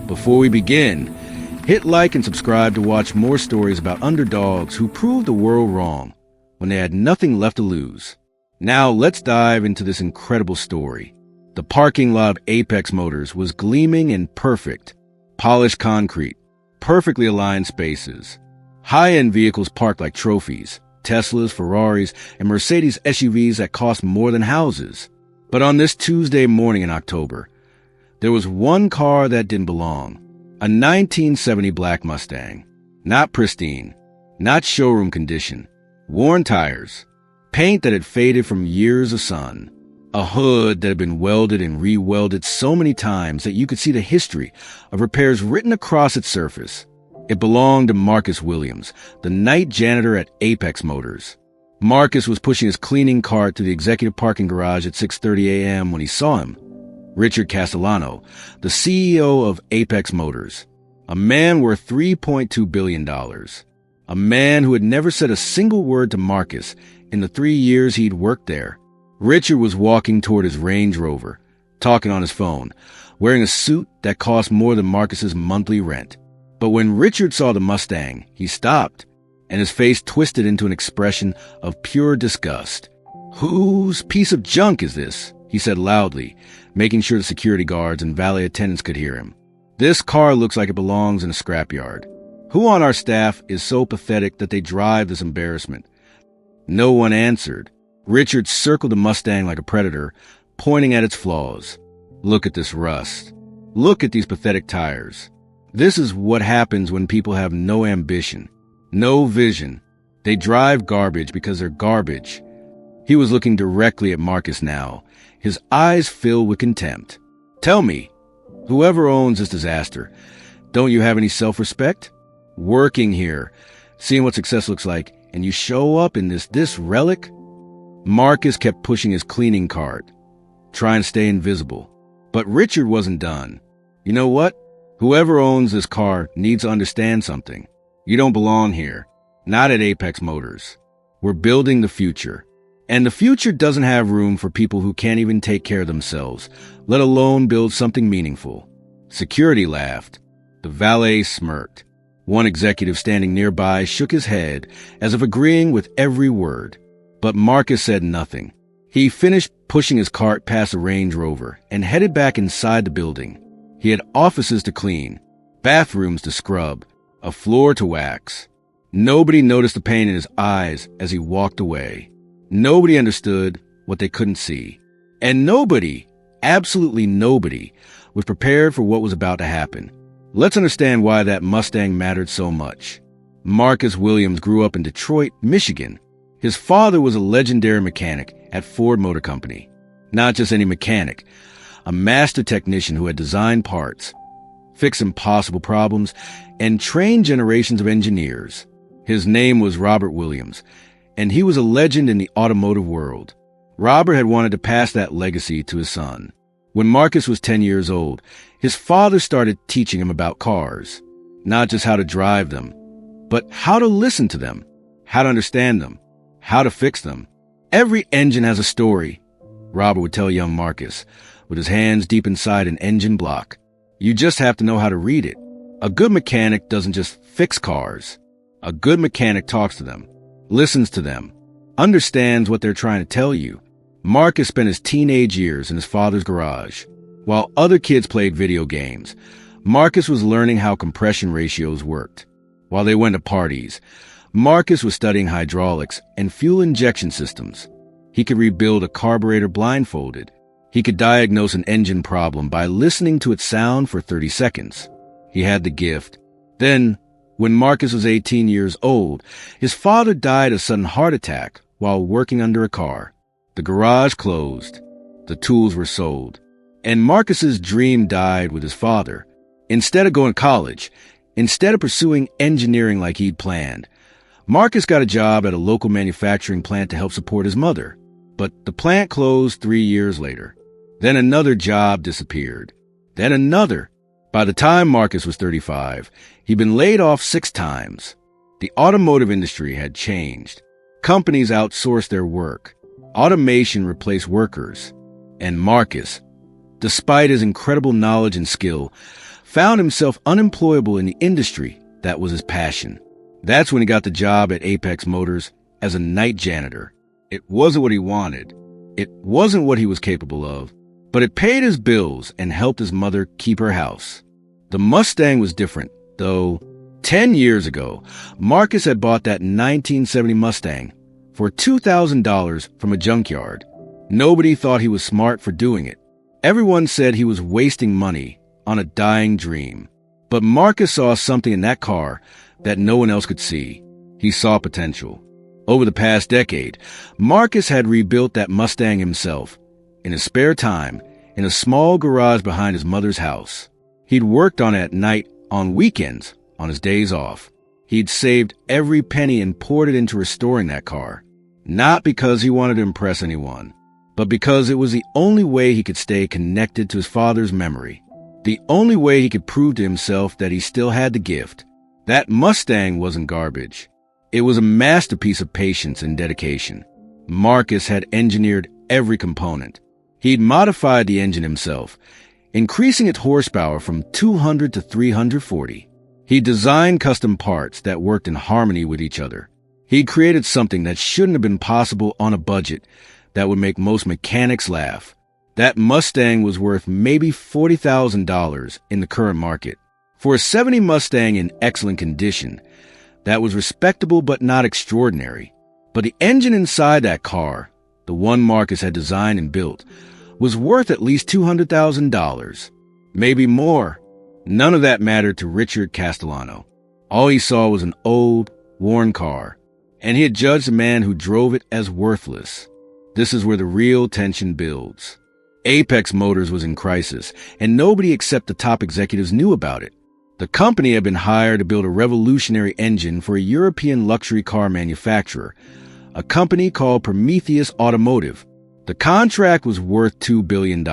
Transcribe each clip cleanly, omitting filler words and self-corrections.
Before we begin, hit like and subscribe to watch more stories about underdogs who proved the world wrong when they had nothing left to lose. Now let's dive into this incredible story. The parking lot of Apex Motors was gleaming and perfect. Polished concrete, perfectly aligned spaces. High-end vehicles parked like trophies. Teslas, Ferraris, and Mercedes SUVs that cost more than houses. But on this Tuesday morning in October, there was one car that didn't belong. A 1970 black Mustang. Not pristine, not showroom condition. Worn tires, paint that had faded from years of sun. A hood that had been welded and re-welded so many times that you could see the history of repairs written across its surface. It belonged to Marcus Williams, the night janitor at Apex Motors. Marcus was pushing his cleaning cart to the executive parking garage at 6:30 a.m. when he saw him. Richard Castellano, the CEO of Apex Motors. A man worth $3.2 billion. A man who had never said a single word to Marcus in the 3 years he'd worked there. Richard was walking toward his Range Rover, talking on his phone, wearing a suit that cost more than Marcus's monthly rent. But when Richard saw the Mustang, he stopped, and his face twisted into an expression of pure disgust. "Whose piece of junk is this?" he said loudly, making sure the security guards and valet attendants could hear him. "This car looks like it belongs in a scrapyard. Who on our staff is so pathetic that they drive this embarrassment?" No one answered. Richard circled the Mustang like a predator, pointing at its flaws. "Look at this rust. Look at these pathetic tires. This is what happens when people have no ambition, no vision. They drive garbage because they're garbage." He was looking directly at Marcus now, his eyes filled with contempt. "Tell me, whoever owns this disaster, don't you have any self-respect? Working here, seeing what success looks like, and you show up in this relic?" Marcus kept pushing his cleaning cart, trying to stay invisible. But Richard wasn't done. "You know what? Whoever owns this car needs to understand something. You don't belong here. Not at Apex Motors. We're building the future. And the future doesn't have room for people who can't even take care of themselves, let alone build something meaningful." Security laughed. The valet smirked. One executive standing nearby shook his head as if agreeing with every word. But Marcus said nothing. He finished pushing his cart past the Range Rover and headed back inside the building. He had offices to clean, bathrooms to scrub, a floor to wax. Nobody noticed the pain in his eyes as he walked away. Nobody understood what they couldn't see. And nobody, absolutely nobody, was prepared for what was about to happen. Let's understand why that Mustang mattered so much. Marcus Williams grew up in Detroit, Michigan. His father was a legendary mechanic at Ford Motor Company. Not just any mechanic, a master technician who had designed parts, fixed impossible problems, and trained generations of engineers. His name was Robert Williams, and he was a legend in the automotive world. Robert had wanted to pass that legacy to his son. When Marcus was 10 years old, his father started teaching him about cars, not just how to drive them, but how to listen to them, how to understand them, how to fix them. "Every engine has a story," Robert would tell young Marcus, with his hands deep inside an engine block. "You just have to know how to read it. A good mechanic doesn't just fix cars. A good mechanic talks to them, listens to them, understands what they're trying to tell you." Marcus spent his teenage years in his father's garage. While other kids played video games, Marcus was learning how compression ratios worked. While they went to parties, Marcus was studying hydraulics and fuel injection systems. He could rebuild a carburetor blindfolded. He could diagnose an engine problem by listening to its sound for 30 seconds. He had the gift. Then, when Marcus was 18 years old, his father died of sudden heart attack while working under a car. The garage closed. The tools were sold. And Marcus's dream died with his father. Instead of going to college, instead of pursuing engineering like he'd planned, Marcus got a job at a local manufacturing plant to help support his mother. But the plant closed 3 years later. Then another job disappeared. Then another. By the time Marcus was 35, he'd been laid off 6 times. The automotive industry had changed. Companies outsourced their work. Automation replaced workers. And Marcus, despite his incredible knowledge and skill, found himself unemployable in the industry that was his passion. That's when he got the job at Apex Motors as a night janitor. It wasn't what he wanted. It wasn't what he was capable of, but it paid his bills and helped his mother keep her house. The Mustang was different, though. 10 years ago, Marcus had bought that 1970 Mustang for $2,000 from a junkyard. Nobody thought he was smart for doing it. Everyone said he was wasting money on a dying dream. But Marcus saw something in that car that no one else could see. He saw potential. Over the past decade, Marcus had rebuilt that Mustang himself, in his spare time, in a small garage behind his mother's house. He'd worked on it at night, on weekends, on his days off. He'd saved every penny and poured it into restoring that car. Not because he wanted to impress anyone, but because it was the only way he could stay connected to his father's memory. The only way he could prove to himself that he still had the gift. That Mustang wasn't garbage. It was a masterpiece of patience and dedication. Marcus had engineered every component. He'd modified the engine himself, increasing its horsepower from 200 to 340. He designed custom parts that worked in harmony with each other. He created something that shouldn't have been possible on a budget that would make most mechanics laugh. That Mustang was worth maybe $40,000 in the current market. For a 70 Mustang in excellent condition, that was respectable but not extraordinary. But the engine inside that car, the one Marcus had designed and built, was worth at least $200,000. Maybe more. None of that mattered to Richard Castellano. All he saw was an old, worn car, and he had judged the man who drove it as worthless. This is where the real tension builds. Apex Motors was in crisis, and nobody except the top executives knew about it. The company had been hired to build a revolutionary engine for a European luxury car manufacturer, a company called Prometheus Automotive. The contract was worth $2 billion.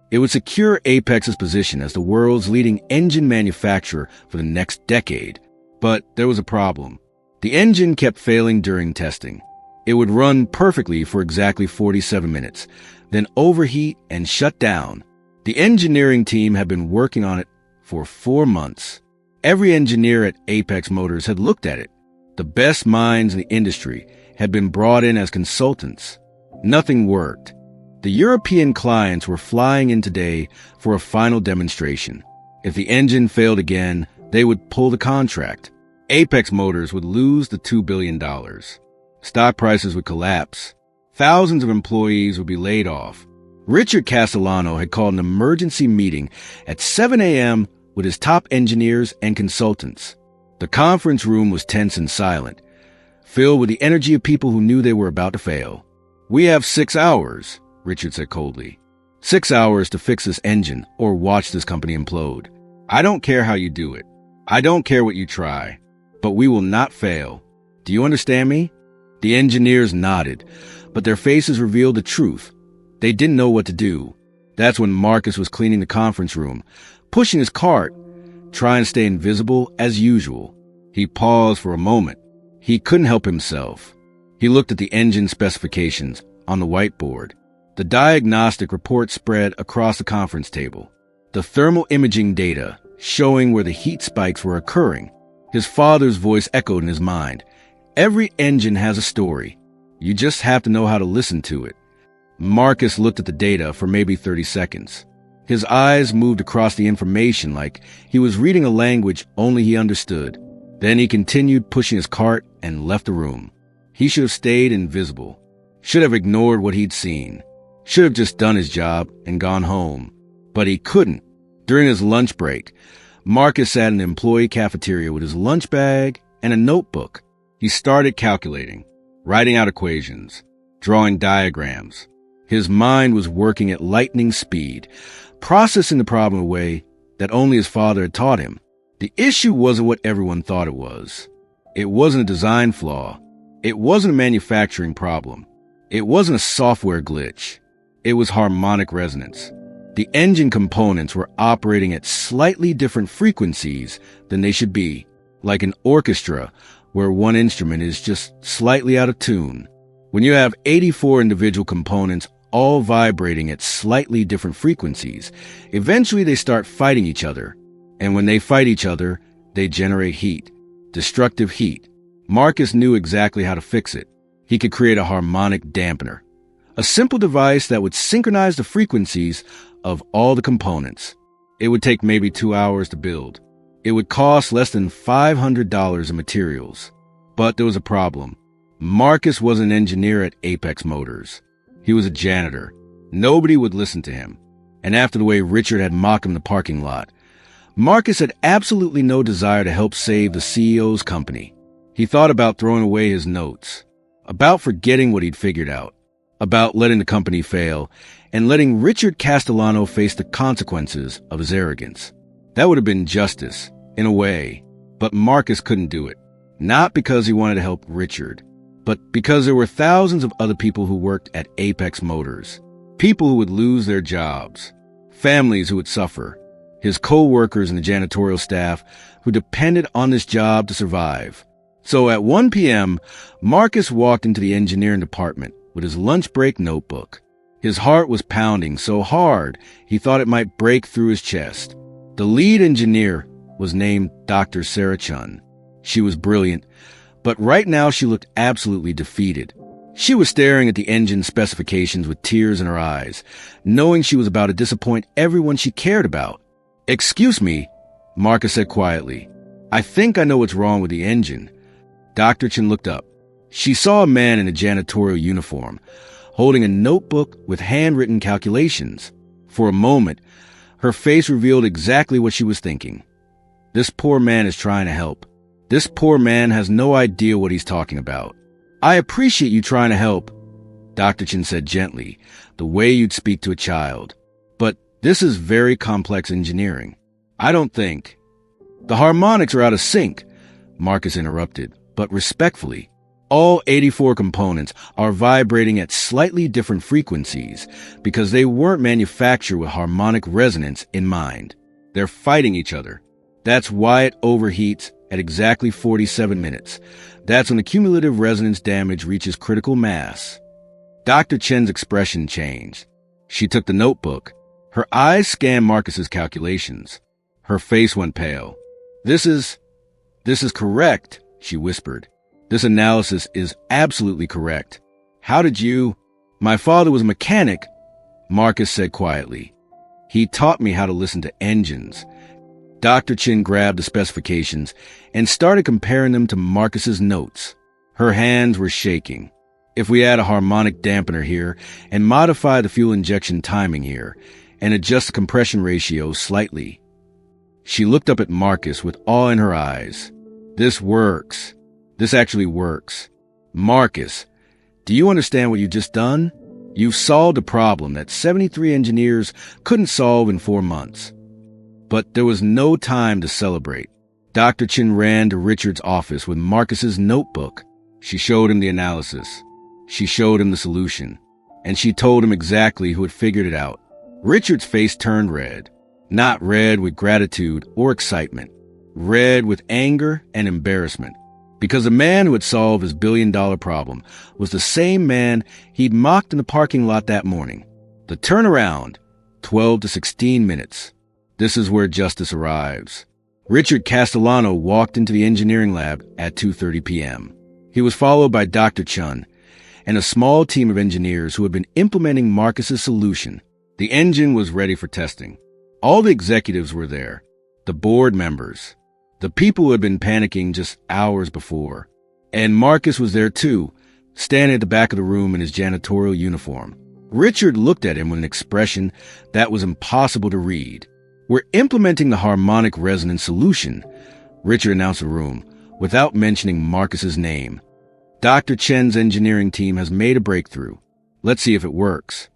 It would secure Apex's position as the world's leading engine manufacturer for the next decade. But there was a problem. The engine kept failing during testing. It would run perfectly for exactly 47 minutes, then overheat and shut down. The engineering team had been working on it for 4 months. Every engineer at Apex Motors had looked at it. The best minds in the industry had been brought in as consultants. Nothing worked. The European clients were flying in today for a final demonstration. If the engine failed again, they would pull the contract. Apex Motors would lose the $2 billion. Stock prices would collapse. Thousands of employees would be laid off. Richard Castellano had called an emergency meeting at 7 a.m. with his top engineers and consultants. The conference room was tense and silent, filled with the energy of people who knew they were about to fail. "We have 6 hours," Richard said coldly. 6 hours to fix this engine or watch this company implode. "I don't care how you do it. I don't care what you try, but we will not fail. Do you understand me?" The engineers nodded, but their faces revealed the truth. They didn't know what to do. That's when Marcus was cleaning the conference room, pushing his cart, trying to stay invisible as usual. He paused for a moment. He couldn't help himself. He looked at the engine specifications on the whiteboard. The diagnostic report spread across the conference table. The thermal imaging data showing where the heat spikes were occurring. His father's voice echoed in his mind. Every engine has a story. You just have to know how to listen to it. Marcus looked at the data for maybe 30 seconds. His eyes moved across the information like he was reading a language only he understood. Then he continued pushing his cart and left the room. He should have stayed invisible. Should have ignored what he'd seen. Should have just done his job and gone home. But he couldn't. During his lunch break, Marcus sat in the employee cafeteria with his lunch bag and a notebook. He started calculating, writing out equations, drawing diagrams. His mind was working at lightning speed, processing the problem in a way that only his father had taught him. The issue wasn't what everyone thought it was. It wasn't a design flaw. It wasn't a manufacturing problem. It wasn't a software glitch. It was harmonic resonance. The engine components were operating at slightly different frequencies than they should be, like an orchestra where one instrument is just slightly out of tune. When you have 84 individual components all vibrating at slightly different frequencies, eventually they start fighting each other And when they fight each other, they generate heat. Destructive heat. Marcus knew exactly how to fix it. He could create a harmonic dampener. A simple device that would synchronize the frequencies of all the components. It would take maybe 2 hours to build. It would cost less than $500 in materials. But there was a problem. Marcus was an engineer at Apex Motors. He was a janitor. Nobody would listen to him. And after the way Richard had mocked him in the parking lot, Marcus had absolutely no desire to help save the CEO's company. He thought about throwing away his notes, about forgetting what he'd figured out, about letting the company fail, and letting Richard Castellano face the consequences of his arrogance. That would have been justice, in a way, but Marcus couldn't do it. Not because he wanted to help Richard, but because there were thousands of other people who worked at Apex Motors. People who would lose their jobs, families who would suffer, his co-workers and the janitorial staff who depended on this job to survive. So at 1 p.m., Marcus walked into the engineering department with his lunch break notebook. His heart was pounding so hard he thought it might break through his chest. The lead engineer was named Dr. Sarah Chun. She was brilliant, but right now she looked absolutely defeated. She was staring at the engine specifications with tears in her eyes, knowing she was about to disappoint everyone she cared about. "Excuse me," Marcus said quietly. "I think I know what's wrong with the engine." Dr. Chin looked up. She saw a man in a janitorial uniform, holding a notebook with handwritten calculations. For a moment, her face revealed exactly what she was thinking. This poor man is trying to help. This poor man has no idea what he's talking about. "I appreciate you trying to help," Dr. Chin said gently, the way you'd speak to a child. "But this is very complex engineering. I don't think—" "The harmonics are out of sync," Marcus interrupted, but respectfully. "All 84 components are vibrating at slightly different frequencies because they weren't manufactured with harmonic resonance in mind. They're fighting each other. That's why it overheats at exactly 47 minutes. That's when the cumulative resonance damage reaches critical mass." Dr. Chen's expression changed. She took the notebook. Her eyes scanned Marcus's calculations. Her face went pale. This is correct," she whispered. "This analysis is absolutely correct. How did you—" "My father was a mechanic," Marcus said quietly. "He taught me how to listen to engines." Dr. Chin grabbed the specifications and started comparing them to Marcus's notes. Her hands were shaking. "If we add a harmonic dampener here and modify the fuel injection timing here and adjust the compression ratio slightly." She looked up at Marcus with awe in her eyes. "This works. This actually works. Marcus, do you understand what you've just done? You've solved a problem that 73 engineers couldn't solve in 4 months." But there was no time to celebrate. Dr. Chin ran to Richard's office with Marcus's notebook. She showed him the analysis. She showed him the solution. And she told him exactly who had figured it out. Richard's face turned red. Not red with gratitude or excitement. Red with anger and embarrassment. Because the man who had solved his billion-dollar problem was the same man he'd mocked in the parking lot that morning. The turnaround, 12 to 16 minutes. This is where justice arrives. Richard Castellano walked into the engineering lab at 2:30 p.m. He was followed by Dr. Chun and a small team of engineers who had been implementing Marcus's solution. The engine was ready for testing. All the executives were there, the board members, the people who had been panicking just hours before. And Marcus was there too, standing at the back of the room in his janitorial uniform. Richard looked at him with an expression that was impossible to read. "We're implementing the harmonic resonance solution," Richard announced the room, without mentioning Marcus's name. "Dr. Chen's engineering team has made a breakthrough. Let's see if it works."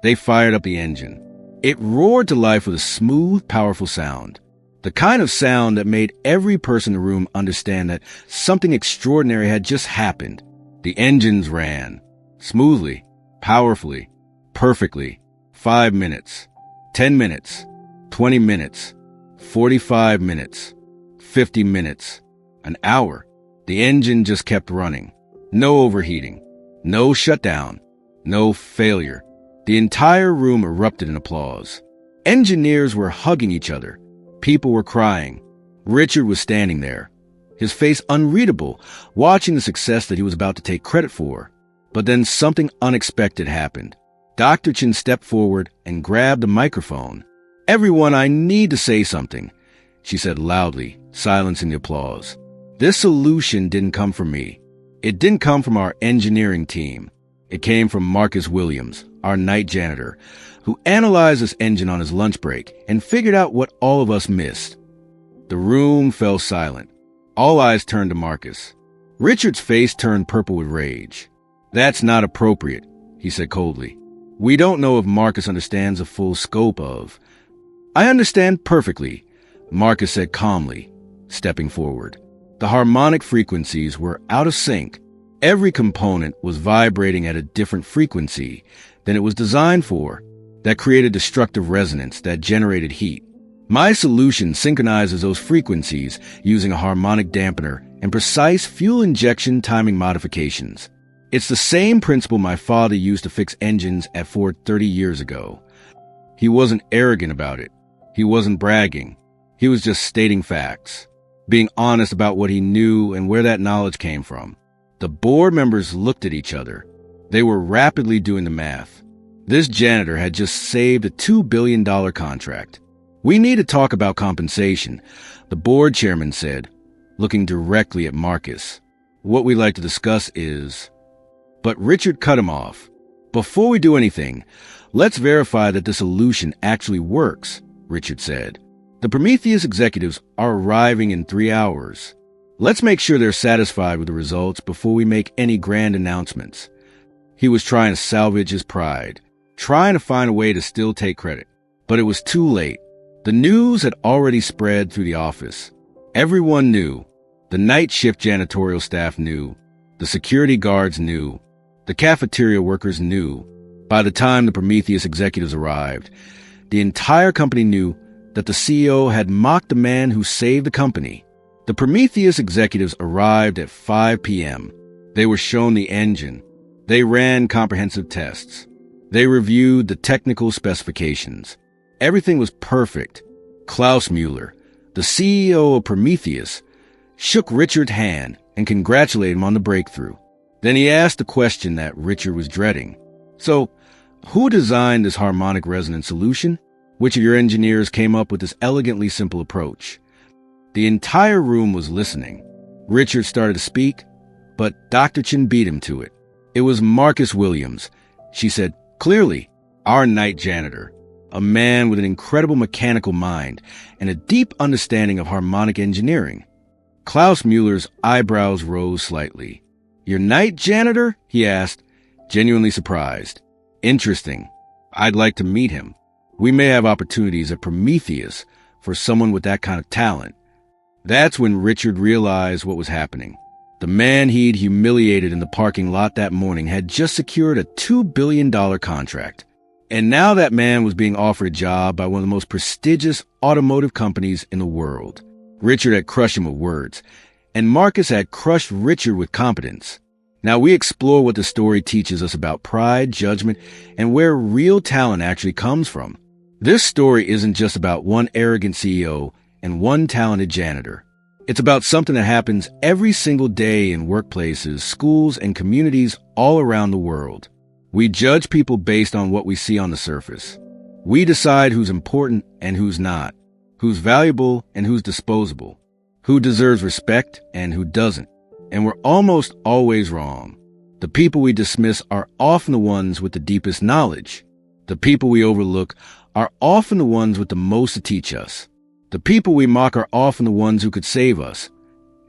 They fired up the engine. It roared to life with a smooth, powerful sound. The kind of sound that made every person in the room understand that something extraordinary had just happened. The engines ran. Smoothly, powerfully, perfectly. 5 minutes. 10 minutes. 20 minutes, 45 minutes, 50 minutes, an hour. The engine just kept running. No overheating, no shutdown, no failure. The entire room erupted in applause. Engineers were hugging each other. People were crying. Richard was standing there, his face unreadable, watching the success that he was about to take credit for. But then something unexpected happened. Dr. Chin stepped forward and grabbed the microphone. "Everyone, I need to say something," she said loudly, silencing the applause. "This solution didn't come from me. It didn't come from our engineering team. It came from Marcus Williams, our night janitor, who analyzed this engine on his lunch break and figured out what all of us missed." The room fell silent. All eyes turned to Marcus. Richard's face turned purple with rage. "That's not appropriate," he said coldly. "We don't know if Marcus understands the full scope of—" "I understand perfectly," Marcus said calmly, stepping forward. The harmonic frequencies were out of sync. Every component was vibrating at a different frequency than it was designed for. That created destructive resonance that generated heat. My solution synchronizes those frequencies using a harmonic dampener and precise fuel injection timing modifications. It's the same principle my father used to fix engines at Ford 30 years ago. He wasn't arrogant about it. He wasn't bragging. He was just stating facts, being honest about what he knew and where that knowledge came from. The board members looked at each other. They were rapidly doing the math. This janitor had just saved a $2 billion contract. "We need to talk about compensation," the board chairman said, looking directly at Marcus. "What we'd like to discuss is—" But Richard cut him off. "Before we do anything, let's verify that the solution actually works," Richard said. "The Prometheus executives are arriving in 3 hours. Let's make sure they're satisfied with the results before we make any grand announcements." He was trying to salvage his pride, trying to find a way to still take credit. But it was too late. The news had already spread through the office. Everyone knew. The night shift janitorial staff knew. The security guards knew. The cafeteria workers knew. By the time the Prometheus executives arrived, the entire company knew that the CEO had mocked the man who saved the company. The Prometheus executives arrived at 5 p.m. They were shown the engine. They ran comprehensive tests. They reviewed the technical specifications. Everything was perfect. Klaus Mueller, the CEO of Prometheus, shook Richard's hand and congratulated him on the breakthrough. Then he asked the question that Richard was dreading. "So, who designed this harmonic resonance solution? Which of your engineers came up with this elegantly simple approach?" The entire room was listening. Richard started to speak, but Dr. Chin beat him to it. "It was Marcus Williams," she said clearly, "our night janitor, a man with an incredible mechanical mind and a deep understanding of harmonic engineering." Klaus Mueller's eyebrows rose slightly. "Your night janitor?" he asked, genuinely surprised. "Interesting. I'd like to meet him. We may have opportunities at Prometheus for someone with that kind of talent." That's when Richard realized what was happening. The man he'd humiliated in the parking lot that morning had just secured a $2 billion contract. And now that man was being offered a job by one of the most prestigious automotive companies in the world. Richard had crushed him with words, and Marcus had crushed Richard with competence. Now we explore what the story teaches us about pride, judgment, and where real talent actually comes from. This story isn't just about one arrogant CEO and one talented janitor. It's about something that happens every single day in workplaces, schools, and communities all around the world. We judge people based on what we see on the surface. We decide who's important and who's not, who's valuable and who's disposable, who deserves respect and who doesn't. And we're almost always wrong. The people we dismiss are often the ones with the deepest knowledge. The people we overlook are often the ones with the most to teach us. The people we mock are often the ones who could save us,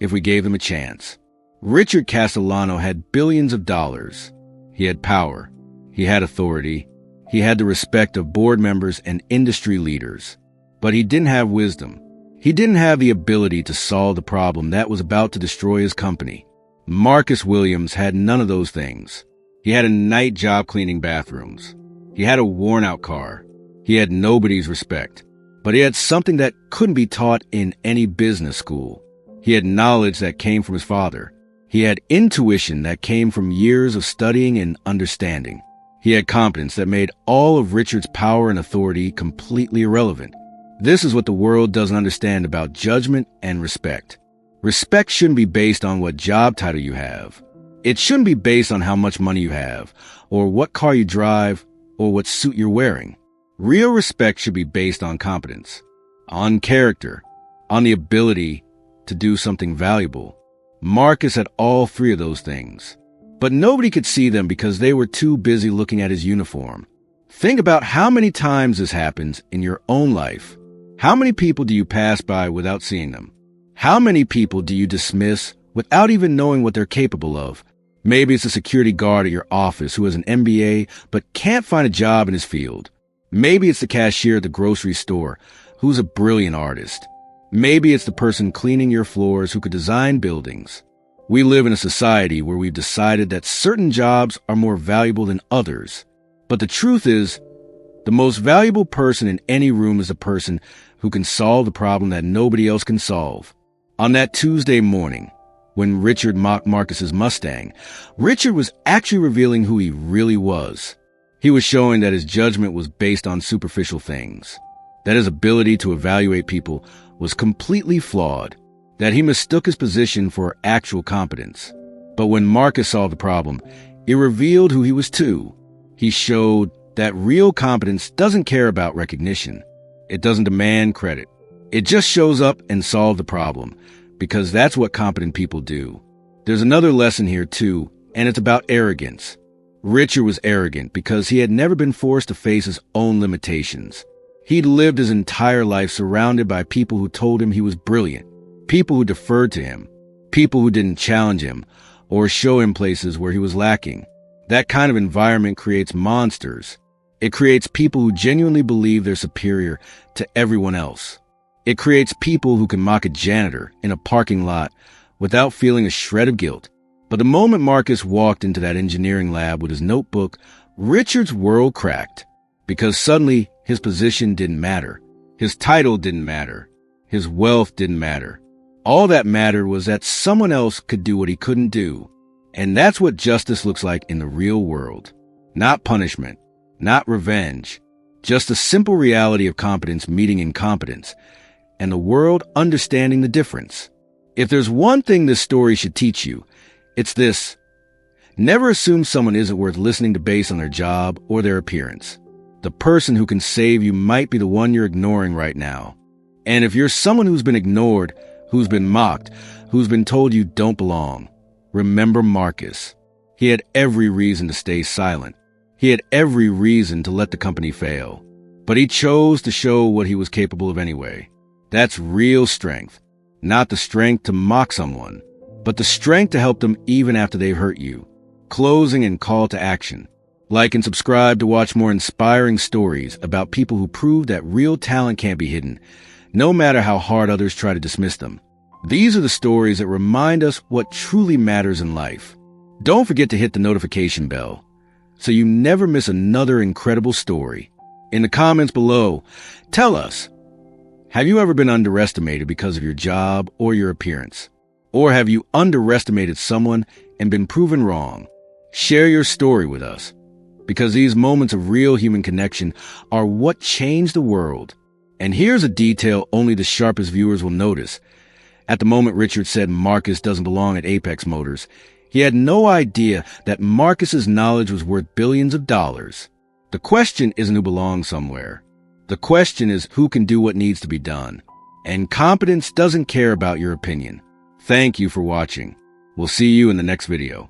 if we gave them a chance. Richard Castellano had billions of dollars. He had power. He had authority. He had the respect of board members and industry leaders. But he didn't have wisdom. He didn't have the ability to solve the problem that was about to destroy his company. Marcus Williams had none of those things. He had a night job cleaning bathrooms. He had a worn-out car. He had nobody's respect. But he had something that couldn't be taught in any business school. He had knowledge that came from his father. He had intuition that came from years of studying and understanding. He had competence that made all of Richard's power and authority completely irrelevant. This is what the world doesn't understand about judgment and respect. Respect shouldn't be based on what job title you have. It shouldn't be based on how much money you have, or what car you drive, or what suit you're wearing. Real respect should be based on competence, on character, on the ability to do something valuable. Marcus had all three of those things, but nobody could see them because they were too busy looking at his uniform. Think about how many times this happens in your own life. How many people do you pass by without seeing them? How many people do you dismiss without even knowing what they're capable of? Maybe it's a security guard at your office who has an MBA but can't find a job in his field. Maybe it's the cashier at the grocery store who's a brilliant artist. Maybe it's the person cleaning your floors who could design buildings. We live in a society where we've decided that certain jobs are more valuable than others. But the truth is, the most valuable person in any room is the person who can solve the problem that nobody else can solve. On that Tuesday morning, when Richard mocked Marcus's Mustang, Richard was actually revealing who he really was. He was showing that his judgment was based on superficial things, that his ability to evaluate people was completely flawed, that he mistook his position for actual competence. But when Marcus solved the problem, it revealed who he was too. He showed that real competence doesn't care about recognition. It doesn't demand credit. It just shows up and solves the problem, because that's what competent people do. There's another lesson here too, and it's about arrogance. Richard was arrogant because he had never been forced to face his own limitations. He'd lived his entire life surrounded by people who told him he was brilliant, people who deferred to him, people who didn't challenge him or show him places where he was lacking. That kind of environment creates monsters. It creates people who genuinely believe they're superior to everyone else. It creates people who can mock a janitor in a parking lot without feeling a shred of guilt. But the moment Marcus walked into that engineering lab with his notebook, Richard's world cracked, because suddenly his position didn't matter. His title didn't matter. His wealth didn't matter. All that mattered was that someone else could do what he couldn't do. And that's what justice looks like in the real world. Not punishment, not revenge, just the simple reality of competence meeting incompetence, and the world understanding the difference. If there's one thing this story should teach you, it's this: never assume someone isn't worth listening to based on their job or their appearance. The person who can save you might be the one you're ignoring right now. And if you're someone who's been ignored, who's been mocked, who's been told you don't belong, remember Marcus. He had every reason to stay silent. He had every reason to let the company fail. But he chose to show what he was capable of anyway. That's real strength. Not the strength to mock someone, but the strength to help them even after they've hurt you. Closing and call to action. Like and subscribe to watch more inspiring stories about people who prove that real talent can't be hidden, no matter how hard others try to dismiss them. These are the stories that remind us what truly matters in life. Don't forget to hit the notification bell so you never miss another incredible story. In the comments below, tell us, have you ever been underestimated because of your job or your appearance? Or have you underestimated someone and been proven wrong? Share your story with us, because these moments of real human connection are what change the world. And here's a detail only the sharpest viewers will notice. At the moment Richard said Marcus doesn't belong at Apex Motors, he had no idea that Marcus's knowledge was worth billions of dollars. The question isn't who belongs somewhere. The question is who can do what needs to be done. And competence doesn't care about your opinion. Thank you for watching. We'll see you in the next video.